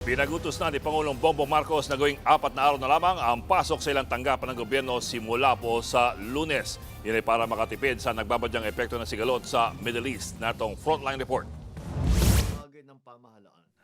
Pinagutos na ni Pangulong Bongbong Marcos na gawing 4 na araw na lamang ang pasok sa ilang tanggapan ng gobyerno simula po sa Lunes. Yan ay para makatipid sa nagbabadyang epekto ng sigalot sa Middle East. Natong Frontline Report.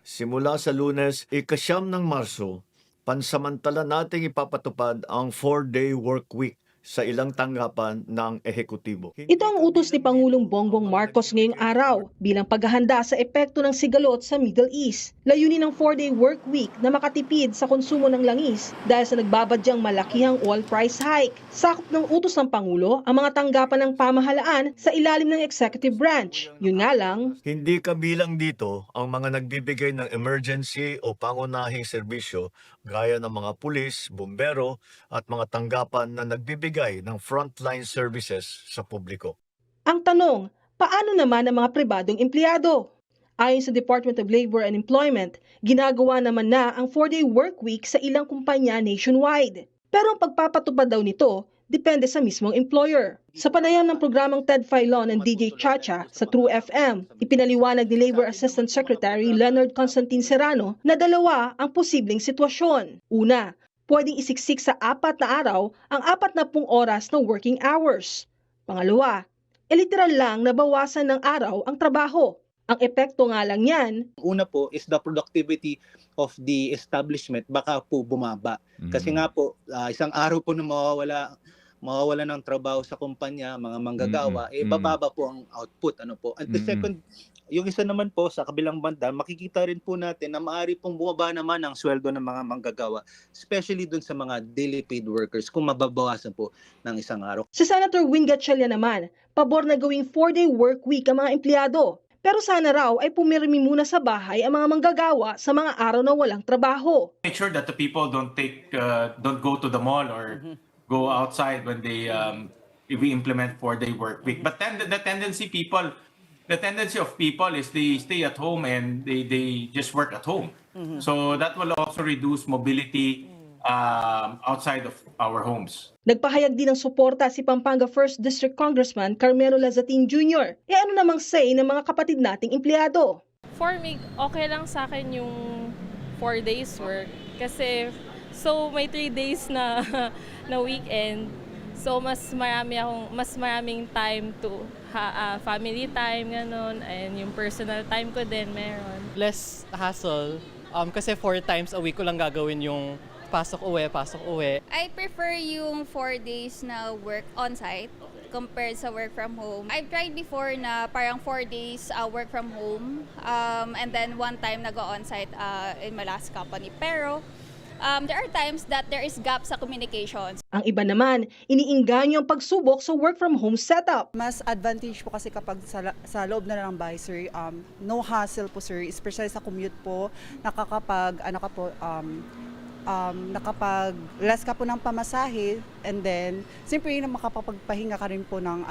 Simula sa Lunes, ika-9 ng Marso, pansamantala nating ipapatupad ang 4-day work week sa ilang tanggapan ng ehekutibo. Ito ang utos ni Pangulong Bongbong Marcos ngayong araw bilang paghahanda sa epekto ng sigalot sa Middle East. Layunin ng 4-day work week na makatipid sa konsumo ng langis dahil sa nagbabadyang malakihang oil price hike. Sakop ng utos ng Pangulo ang mga tanggapan ng pamahalaan sa ilalim ng executive branch. Yun nga lang, Hindi kabilang dito ang mga nagbibigay ng emergency o pangunahing serbisyo gaya ng mga pulis, bumbero at mga tanggapan na nagbibigay ng frontline services sa publiko. ang tanong, paano naman ang mga pribadong empleyado? Ayon sa Department of Labor and Employment, ginagawa naman na ang 4-day work week sa ilang kumpanya nationwide. Pero ang pagpapatupad daw nito, depende sa mismong employer. Sa panayam ng programang Ted Filon and DJ Chacha sa True FM, ipinaliwanag ni Labor Assistant Secretary Leonard Constantine Serrano na dalawa ang posibleng sitwasyon. Una, pwedeng isiksik sa 4 na araw ang 40 oras na working hours. Pangalawa, literal lang na bawasan ng araw ang trabaho. Ang epekto nga lang yan, Una po is the productivity of the establishment baka po bumaba. Kasi nga po, isang araw po na mawawala ng trabaho sa kumpanya, mga manggagawa, bababa po ang output. At the second, yung isa naman po sa kabilang banda, makikita rin po natin na maaari pong bumaba naman ang sweldo ng mga manggagawa, especially dun sa mga daily paid workers kung mababawasan po ng isang araw. si Senator Win Gatchalian naman, pabor na gawing 4-day work week ang mga empleyado. Pero sana raw ay pumirmi muna sa bahay ang mga manggagawa sa mga araw na walang trabaho. Make sure that the people don't go to the mall or go outside when they if we implement 4-day work week. But then the tendency of people is they stay at home and they just work at home. So that will also reduce mobility outside of our homes. Nagpahayag din ng suporta si Pampanga 1st District Congressman Carmelo Lazatin Jr. Ano namang say ng mga kapatid nating empleyado? For me, okay lang sa akin yung 4 days work. Kasi, may 3 days na, na weekend. So, mas maraming time to family time, ganun. And yung personal time ko din meron. Less hassle. Kasi 4 times a week ko lang gagawin yung pasok uwi. I prefer yung 4 days na work on-site compared sa work from home. I've tried before na parang 4 days work from home and then 1 time nag-on-site in my last company. Pero there are times that there is gap sa communications. Ang iba naman, iniingganyo ang pagsubok sa work from home setup. Mas advantage po kasi kapag sa loob na ng bahay, sir, no hassle po, sir, especially sa commute po, nakapag less ka po ng pamasahe, and then siyempre makapagpahinga ka rin po ng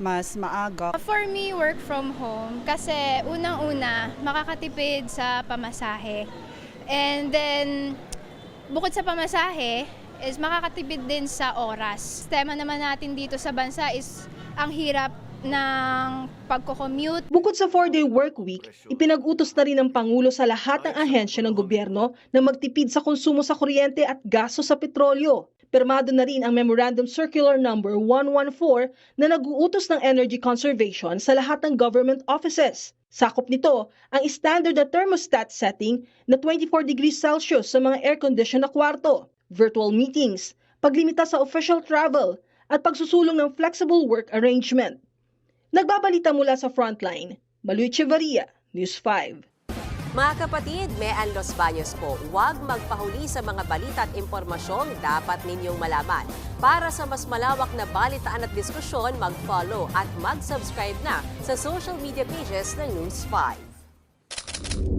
mas maaga. For me, work from home kasi unang-una makakatipid sa pamasahe. And then bukod sa pamasahe is makakatipid din sa oras. Tema naman natin dito sa bansa is ang hirap ng pagko-commute. Bukod sa 4-day work week, ipinag-utos na rin ng Pangulo sa lahat ng ahensya ng gobyerno na magtipid sa konsumo sa kuryente at gasto sa petrolyo. Pirmado na rin ang Memorandum Circular Number 114 na nag-uutos ng energy conservation sa lahat ng government offices. Sakop nito ang standard na thermostat setting na 24 degrees Celsius sa mga air-conditioned na kwarto, virtual meetings, paglimita sa official travel, at pagsusulong ng flexible work arrangement. Nagbabalita mula sa Frontline, Maluy Echevarria, News 5. Mga kapatid, Mean Los Baños po, huwag magpahuli sa mga balita at impormasyong dapat ninyong malaman. Para sa mas malawak na balitaan at diskusyon, mag-follow at mag-subscribe na sa social media pages ng News 5.